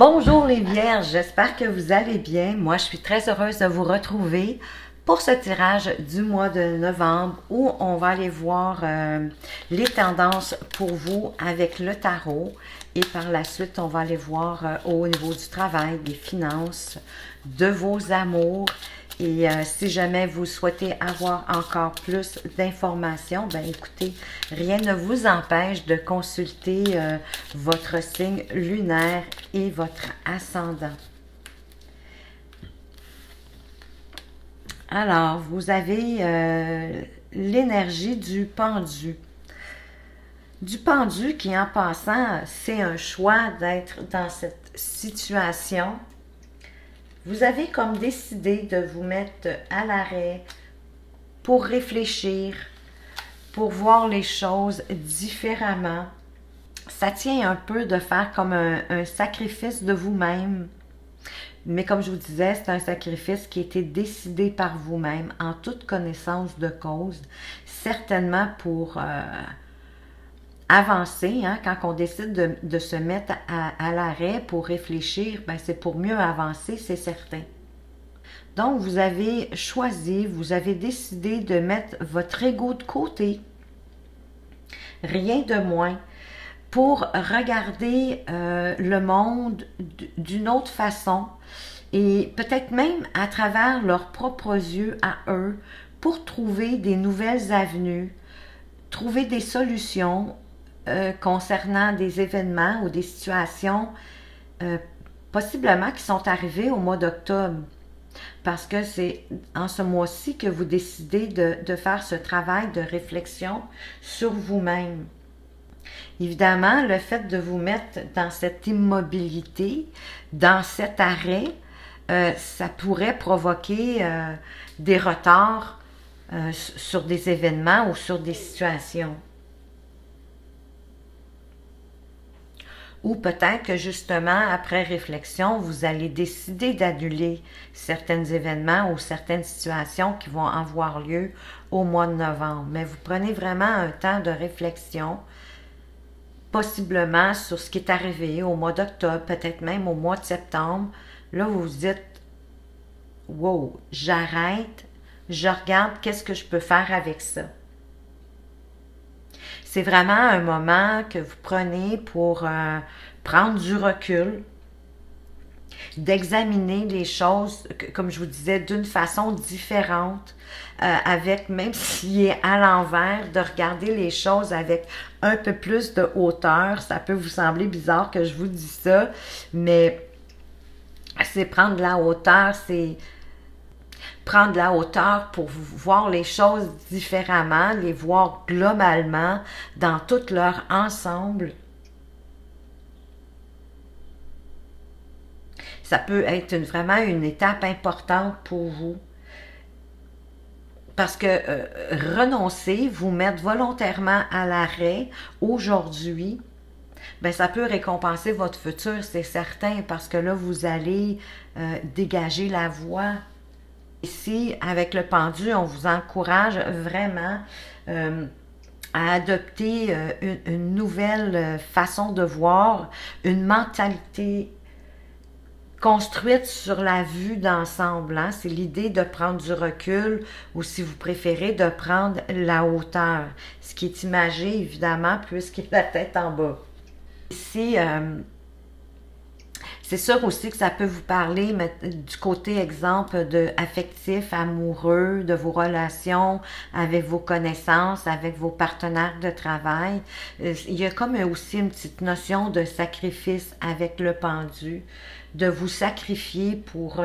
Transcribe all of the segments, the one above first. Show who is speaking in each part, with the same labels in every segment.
Speaker 1: Bonjour les Vierges, j'espère que vous allez bien. Moi, je suis très heureuse de vous retrouver pour ce tirage du mois de novembre où on va aller voir les tendances pour vous avec le tarot. Et par la suite, on va aller voir au niveau du travail, des finances, de vos amours. Et si jamais vous souhaitez avoir encore plus d'informations, ben écoutez, rien ne vous empêche de consulter votre signe lunaire et votre ascendant. Alors, vous avez l'énergie du pendu. Du pendu qui, en passant, c'est un choix d'être dans cette situation. Vous avez comme décidé de vous mettre à l'arrêt pour réfléchir, pour voir les choses différemment. Ça tient un peu de faire comme un sacrifice de vous-même. Mais comme je vous disais, c'est un sacrifice qui a été décidé par vous-même, en toute connaissance de cause, certainement pour avancer, hein, quand on décide de se mettre à l'arrêt pour réfléchir, ben c'est pour mieux avancer, c'est certain. Donc, vous avez choisi, vous avez décidé de mettre votre ego de côté, rien de moins, pour regarder le monde d'une autre façon et peut-être même à travers leurs propres yeux à eux pour trouver des nouvelles avenues, trouver des solutions concernant des événements ou des situations possiblement qui sont arrivées au mois d'octobre. Parce que c'est en ce mois-ci que vous décidez de faire ce travail de réflexion sur vous-même. Évidemment, le fait de vous mettre dans cette immobilité, dans cet arrêt, ça pourrait provoquer des retards sur des événements ou sur des situations. Ou peut-être que justement, après réflexion, vous allez décider d'annuler certains événements ou certaines situations qui vont avoir lieu au mois de novembre. Mais vous prenez vraiment un temps de réflexion, possiblement sur ce qui est arrivé au mois d'octobre, peut-être même au mois de septembre. Là, vous vous dites, wow, j'arrête, je regarde qu'est-ce que je peux faire avec ça. C'est vraiment un moment que vous prenez pour prendre du recul, d'examiner les choses, comme je vous disais, d'une façon différente, avec, même s'il est à l'envers, de regarder les choses avec un peu plus de hauteur. Ça peut vous sembler bizarre que je vous dise ça, mais c'est prendre de la hauteur, c'est prendre de la hauteur pour voir les choses différemment, les voir globalement, dans tout leur ensemble. Ça peut être vraiment une étape importante pour vous. Parce que renoncer, vous mettre volontairement à l'arrêt aujourd'hui, ben ça peut récompenser votre futur, c'est certain, parce que là, vous allez dégager la voie. Ici, avec le pendu, on vous encourage vraiment à adopter une nouvelle façon de voir, une mentalité construite sur la vue d'ensemble. Hein? C'est l'idée de prendre du recul ou, si vous préférez, de prendre la hauteur. Ce qui est imagé, évidemment, puisqu'il a la tête en bas. Ici, c'est sûr aussi que ça peut vous parler du côté, exemple, de affectif, amoureux, de vos relations avec vos connaissances, avec vos partenaires de travail. Il y a comme aussi une petite notion de sacrifice avec le pendu, de vous sacrifier pour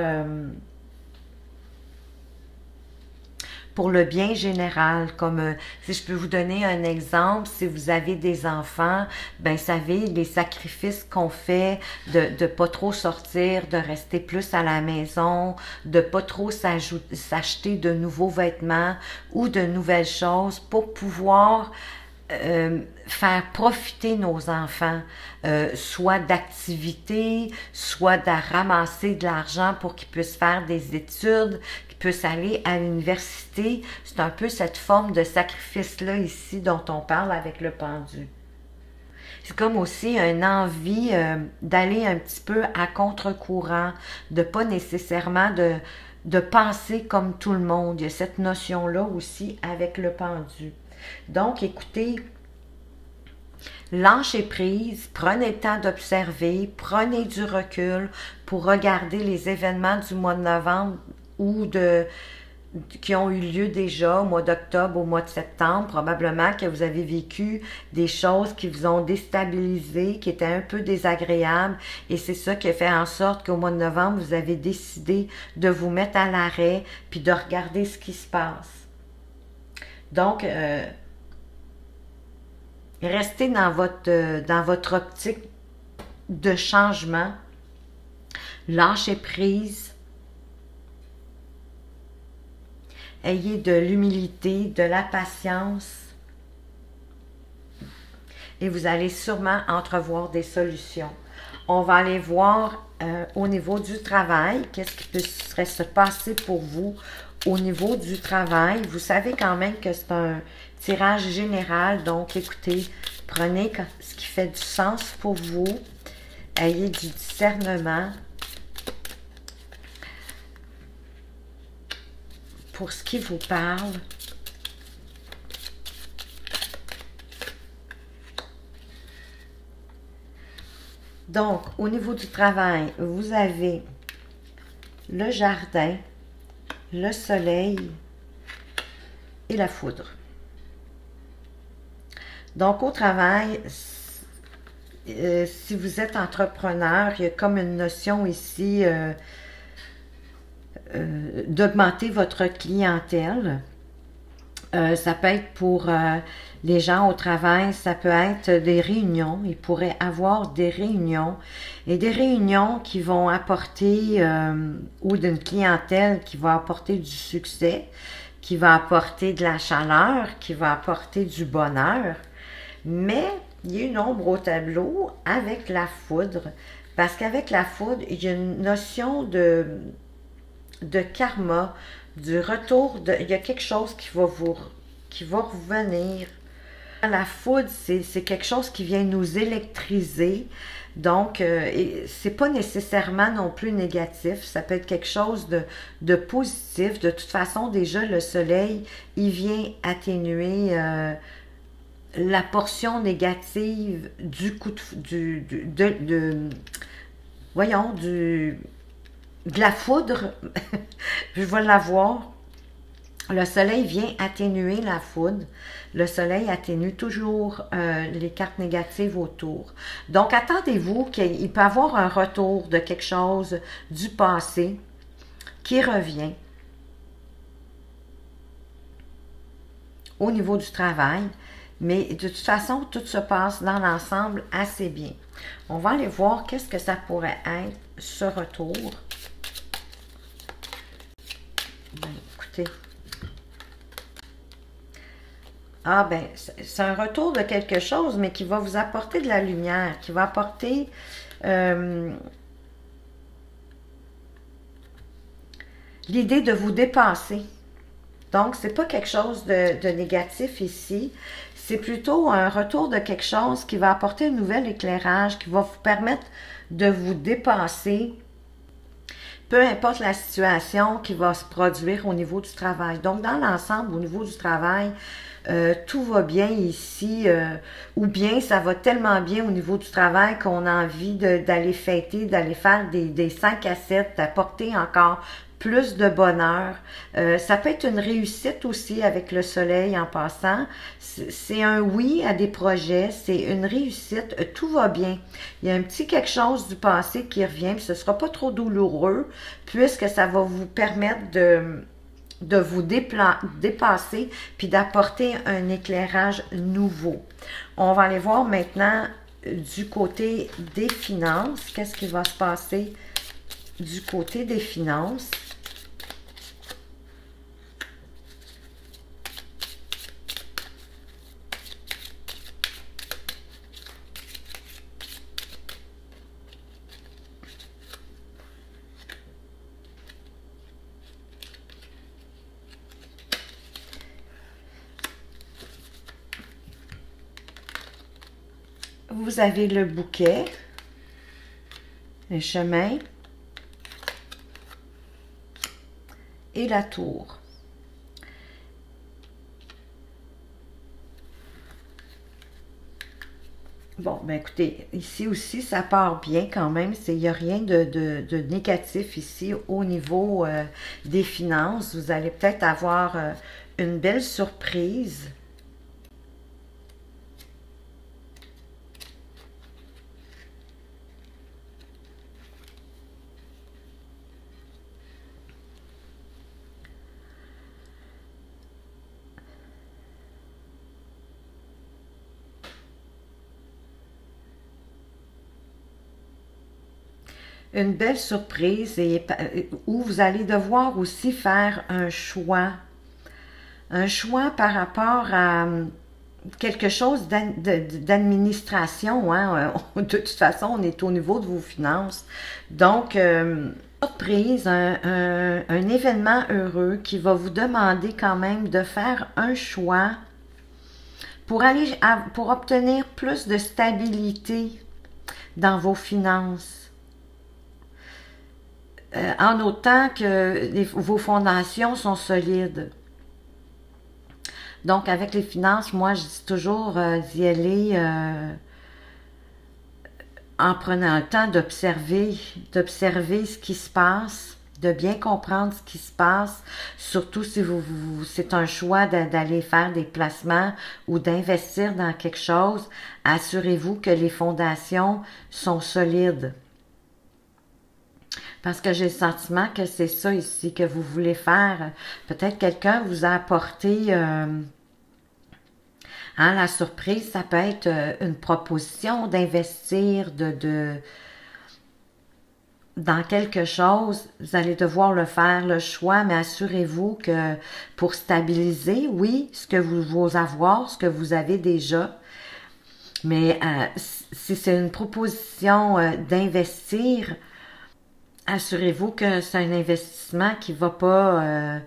Speaker 1: le bien général, comme si je peux vous donner un exemple, si vous avez des enfants, ben vous savez, les sacrifices qu'on fait de pas trop sortir, de rester plus à la maison, de pas trop s'acheter de nouveaux vêtements ou de nouvelles choses pour pouvoir faire profiter nos enfants, soit d'activités, soit de ramasser de l'argent pour qu'ils puissent faire des études, qu'ils puissent aller à l'université. C'est un peu cette forme de sacrifice-là ici dont on parle avec le pendu. C'est comme aussi une envie d'aller un petit peu à contre-courant, de pas nécessairement de penser comme tout le monde. Il y a cette notion-là aussi avec le pendu. Donc, écoutez, lâchez prise, prenez le temps d'observer, prenez du recul pour regarder les événements du mois de novembre ou qui ont eu lieu déjà au mois d'octobre, au mois de septembre. Probablement que vous avez vécu des choses qui vous ont déstabilisé, qui étaient un peu désagréables. Et c'est ça qui a fait en sorte qu'au mois de novembre, vous avez décidé de vous mettre à l'arrêt puis de regarder ce qui se passe. Donc, restez dans votre optique de changement. Lâchez prise. Ayez de l'humilité, de la patience. Et vous allez sûrement entrevoir des solutions. On va aller voir au niveau du travail, qu'est-ce qui pourrait se passer pour vous au niveau du travail. Vous savez quand même que c'est un tirage général, donc écoutez, prenez ce qui fait du sens pour vous. Ayez du discernement. Pour ce qui vous parle. Donc, au niveau du travail, vous avez le jardin, le soleil et la foudre. Donc, au travail, si vous êtes entrepreneur, il y a comme une notion ici d'augmenter votre clientèle. Ça peut être pour les gens au travail, ça peut être des réunions. Ils pourraient avoir des réunions et des réunions qui vont apporter, ou d'une clientèle qui va apporter du succès, qui va apporter de la chaleur, qui va apporter du bonheur. Mais il y a une ombre au tableau avec la foudre, parce qu'avec la foudre, il y a une notion de karma, du retour, il y a quelque chose qui va revenir. La foudre, c'est quelque chose qui vient nous électriser, donc c'est pas nécessairement non plus négatif, ça peut être quelque chose de positif. De toute façon, déjà, le soleil, il vient atténuer la portion négative du coup voyons, de la foudre. Je vais l'avoir. Le soleil vient atténuer la foudre. Le soleil atténue toujours les cartes négatives autour. Donc, attendez-vous qu'il peut y avoir un retour de quelque chose du passé qui revient au niveau du travail. Mais de toute façon, tout se passe dans l'ensemble assez bien. On va aller voir qu'est-ce que ça pourrait être, ce retour. Ben, écoutez. Ah ben, c'est un retour de quelque chose, mais qui va vous apporter de la lumière, qui va apporter l'idée de vous dépasser. Donc, c'est pas quelque chose de négatif ici. C'est plutôt un retour de quelque chose qui va apporter un nouvel éclairage, qui va vous permettre de vous dépasser, peu importe la situation qui va se produire au niveau du travail. Donc, dans l'ensemble, au niveau du travail, tout va bien ici, ou bien ça va tellement bien au niveau du travail qu'on a envie d'aller fêter, d'aller faire des 5 à 7, d'apporter encore plus de bonheur. Ça peut être une réussite aussi avec le soleil en passant. C'est un oui à des projets, c'est une réussite, tout va bien. Il y a un petit quelque chose du passé qui revient, puis ce ne sera pas trop douloureux, puisque ça va vous permettre de vous dépasser, puis d'apporter un éclairage nouveau. On va aller voir maintenant du côté des finances. Qu'est-ce qui va se passer du côté des finances? vous avez le bouquet, le chemin et la tour. Bon, ben écoutez, ici aussi, ça part bien quand même. Il n'y a rien de négatif ici au niveau des finances. Vous allez peut-être avoir une belle surprise. Une belle surprise et où vous allez devoir aussi faire un choix. Un choix par rapport à quelque chose d'administration. Hein? De toute façon, on est au niveau de vos finances. Donc, surprise, un événement heureux qui va vous demander quand même de faire un choix pour pour obtenir plus de stabilité dans vos finances. En autant que vos fondations sont solides. Donc, avec les finances, moi, je dis toujours d'y aller en prenant le temps d'observer ce qui se passe, de bien comprendre ce qui se passe, surtout si c'est un choix d'aller faire des placements ou d'investir dans quelque chose. Assurez-vous que les fondations sont solides. Parce que j'ai le sentiment que c'est ça ici que vous voulez faire. Peut-être quelqu'un vous a apporté la surprise, ça peut être une proposition d'investir dans quelque chose. Vous allez devoir le faire, le choix, mais assurez-vous que pour stabiliser, oui, vos avoirs, ce que vous avez déjà, mais si c'est une proposition d'investir, assurez-vous que c'est un investissement qui ne va pas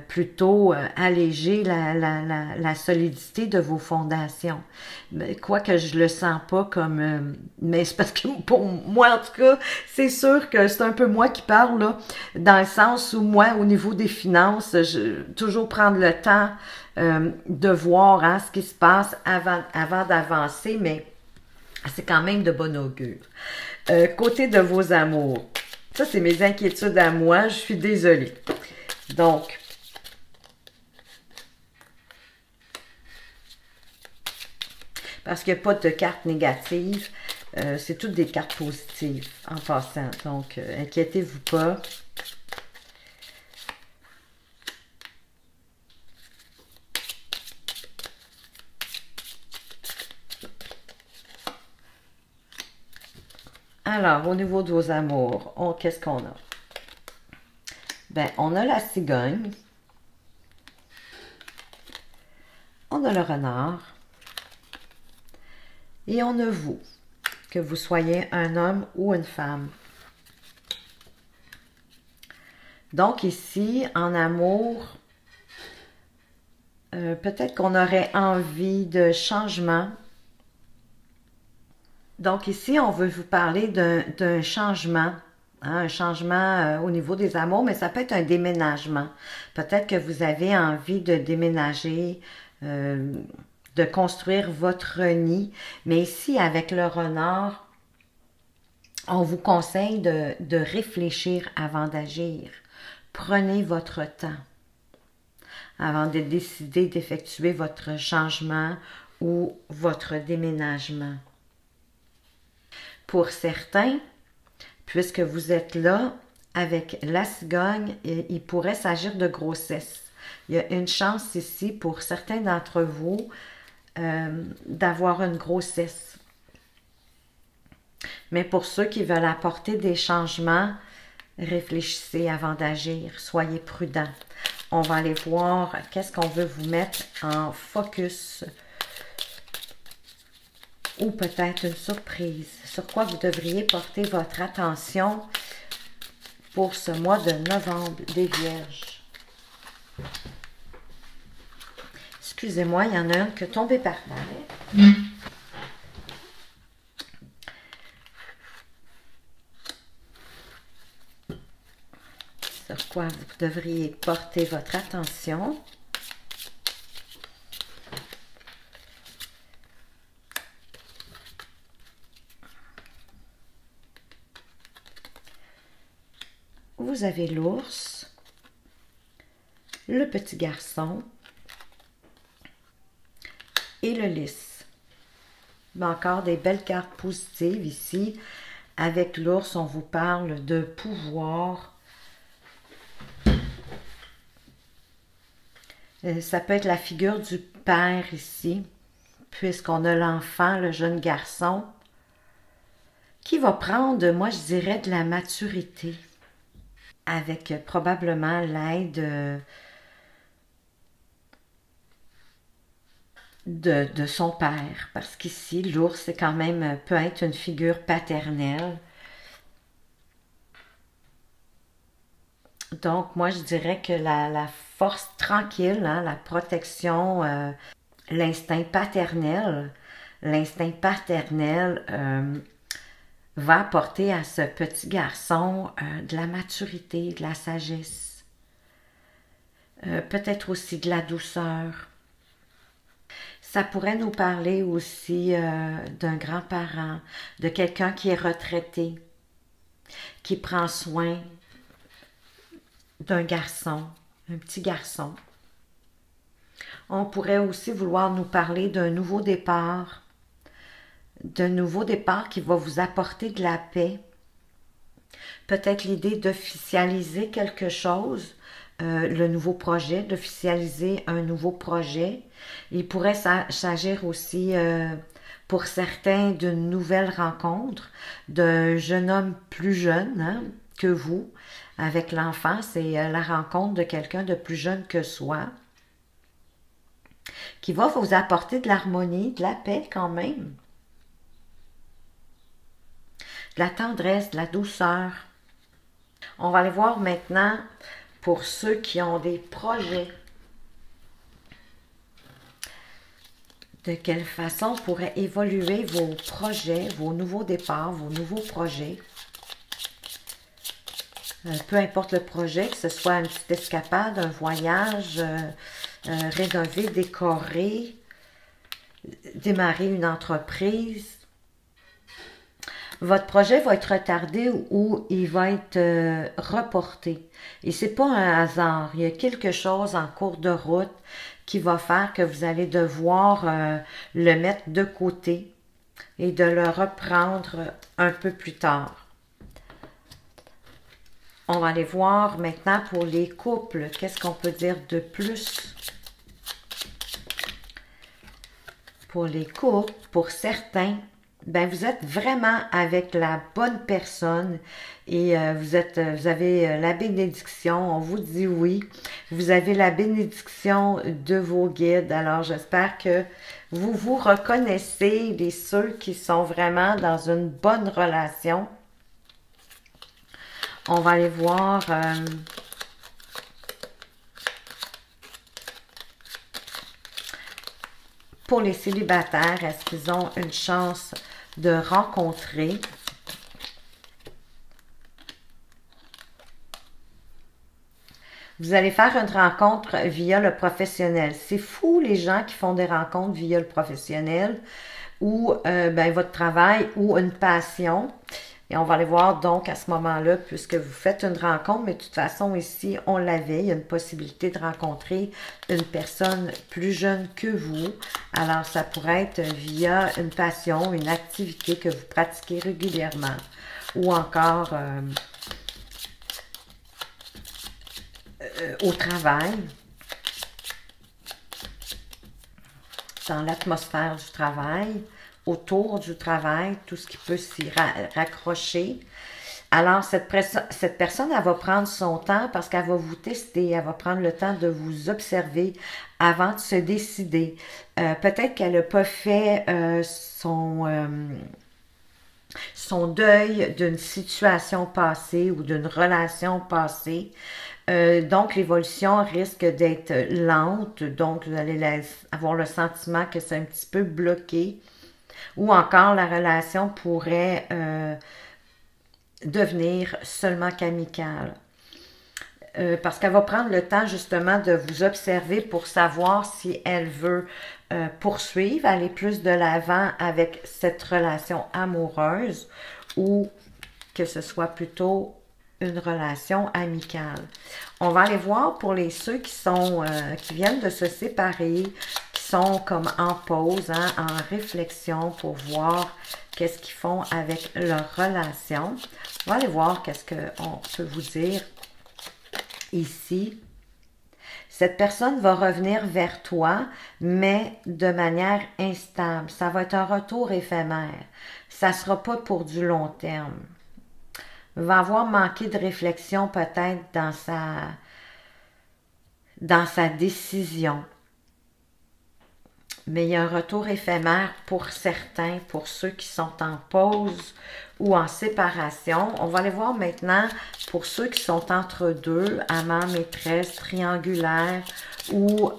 Speaker 1: plutôt alléger la solidité de vos fondations. Quoique je le sens pas comme... mais c'est parce que pour moi, en tout cas, c'est sûr que c'est un peu moi qui parle, là, dans le sens où moi, au niveau des finances, toujours prendre le temps de voir ce qui se passe avant d'avancer, mais c'est quand même de bon augure. Côté de vos amours. Ça, c'est mes inquiétudes à moi. Je suis désolée. Donc, parce qu'il n'y a pas de cartes négatives, c'est toutes des cartes positives en passant. Donc, inquiétez-vous pas. Alors, au niveau de vos amours, qu'est-ce qu'on a? Ben, on a la cigogne. On a le renard. Et on a vous, que vous soyez un homme ou une femme. Donc ici, en amour, peut-être qu'on aurait envie de changement. Donc ici, on veut vous parler d'un changement, hein, un changement au niveau des amours, mais ça peut être un déménagement. Peut-être que vous avez envie de déménager, de construire votre nid, mais ici, avec le renard, on vous conseille de réfléchir avant d'agir. Prenez votre temps avant de décider d'effectuer votre changement ou votre déménagement. Pour certains, puisque vous êtes là avec la cigogne, il pourrait s'agir de grossesse. Il y a une chance ici pour certains d'entre vous d'avoir une grossesse. Mais pour ceux qui veulent apporter des changements, réfléchissez avant d'agir. Soyez prudents. On va aller voir qu'est-ce qu'on veut vous mettre en focus. Ou peut-être une surprise. Sur quoi vous devriez porter votre attention pour ce mois de novembre des Vierges. Excusez-moi, il y en a une qui est tombée par terre. quoi vous devriez porter votre attention. Vous avez l'ours, le petit garçon et le lys. Encore des belles cartes positives ici. Avec l'ours, on vous parle de pouvoir. Ça peut être la figure du père ici, puisqu'on a l'enfant, le jeune garçon, qui va prendre, moi je dirais, de la maturité, avec probablement l'aide de son père, parce qu'ici, l'ours, c'est quand même, peut être une figure paternelle. Donc, moi, je dirais que la force tranquille, hein, la protection, l'instinct paternel va apporter à ce petit garçon de la maturité, de la sagesse, peut-être aussi de la douceur. Ça pourrait nous parler aussi d'un grand-parent, de quelqu'un qui est retraité, qui prend soin d'un garçon, un petit garçon. On pourrait aussi vouloir nous parler d'un nouveau départ qui va vous apporter de la paix. Peut-être l'idée d'officialiser quelque chose, le nouveau projet, d'officialiser un nouveau projet. Il pourrait s'agir aussi, pour certains, d'une nouvelle rencontre, d'un jeune homme plus jeune, hein, que vous. Avec l'enfant, c'est la rencontre de quelqu'un de plus jeune que soi, qui va vous apporter de l'harmonie, de la paix quand même, de la tendresse, de la douceur. On va aller voir maintenant pour ceux qui ont des projets. De quelle façon pourraient évoluer vos projets, vos nouveaux départs, vos nouveaux projets. Peu importe le projet, que ce soit une petite escapade, un voyage, rénover, décorer, démarrer une entreprise. Votre projet va être retardé ou il va être reporté. Et c'est pas un hasard. Il y a quelque chose en cours de route qui va faire que vous allez devoir le mettre de côté et de le reprendre un peu plus tard. On va aller voir maintenant pour les couples. Qu'est-ce qu'on peut dire de plus? Pour les couples, pour certains, ben vous êtes vraiment avec la bonne personne et vous avez la bénédiction, on vous dit oui. Vous avez la bénédiction de vos guides. Alors, j'espère que vous vous reconnaissez, ceux qui sont vraiment dans une bonne relation. On va aller voir pour les célibataires, est-ce qu'ils ont une chance de rencontrer? Vous allez faire une rencontre via le professionnel. C'est fou les gens qui font des rencontres via le professionnel ou votre travail ou une passion. Et on va aller voir donc à ce moment-là, puisque vous faites une rencontre, mais de toute façon ici, on l'avait, il y a une possibilité de rencontrer une personne plus jeune que vous. Alors, ça pourrait être via une passion, une activité que vous pratiquez régulièrement ou encore au travail, dans l'atmosphère du travail, autour du travail, tout ce qui peut s'y raccrocher. Alors, cette personne, elle va prendre son temps parce qu'elle va vous tester, elle va prendre le temps de vous observer avant de se décider. Peut-être qu'elle n'a pas fait son deuil d'une situation passée ou d'une relation passée. Donc, l'évolution risque d'être lente. Donc, vous allez avoir le sentiment que c'est un petit peu bloqué. Ou encore, la relation pourrait devenir seulement qu'amicale. parce qu'elle va prendre le temps justement de vous observer pour savoir si elle veut poursuivre, aller plus de l'avant avec cette relation amoureuse ou que ce soit plutôt une relation amicale. On va aller voir pour ceux qui viennent de se séparer, qui sont comme en pause, hein, en réflexion pour voir qu'est-ce qu'ils font avec leur relation. On va aller voir qu'est-ce qu'on peut vous dire ici. Cette personne va revenir vers toi, mais de manière instable. Ça va être un retour éphémère. Ça ne sera pas pour du long terme. Va avoir manqué de réflexion peut-être dans sa décision. Mais il y a un retour éphémère pour certains, pour ceux qui sont en pause ou en séparation. On va aller voir maintenant pour ceux qui sont entre deux, amant, maîtresse, triangulaire, où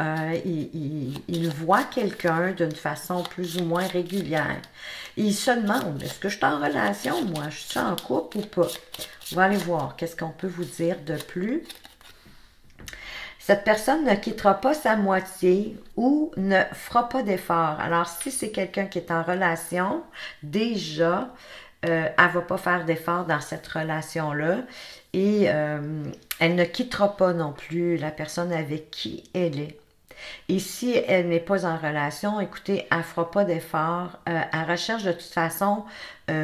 Speaker 1: ils voient quelqu'un d'une façon plus ou moins régulière. Ils se demandent, est-ce que je suis en relation, moi? Je suis en couple ou pas? On va aller voir qu'est-ce qu'on peut vous dire de plus. Cette personne ne quittera pas sa moitié ou ne fera pas d'effort. Alors, si c'est quelqu'un qui est en relation, déjà, elle ne va pas faire d'effort dans cette relation-là et elle ne quittera pas non plus la personne avec qui elle est. Et si elle n'est pas en relation, écoutez, elle ne fera pas d'effort. Elle recherche de toute façon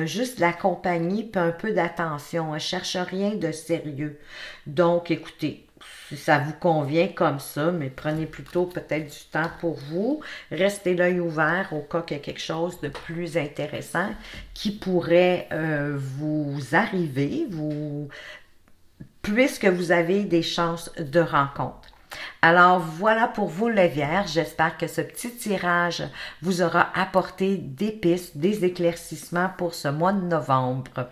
Speaker 1: juste de la compagnie puis un peu d'attention. Elle ne cherche rien de sérieux. Donc, écoutez, si ça vous convient comme ça, mais prenez plutôt peut-être du temps pour vous. Restez l'œil ouvert au cas qu'il y a quelque chose de plus intéressant qui pourrait vous arriver, puisque vous avez des chances de rencontre. Alors, voilà pour vous les Vierges. J'espère que ce petit tirage vous aura apporté des pistes, des éclaircissements pour ce mois de novembre.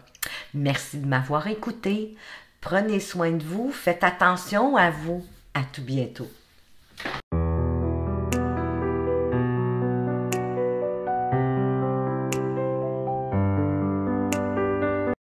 Speaker 1: Merci de m'avoir écouté. Prenez soin de vous. Faites attention à vous. À tout bientôt.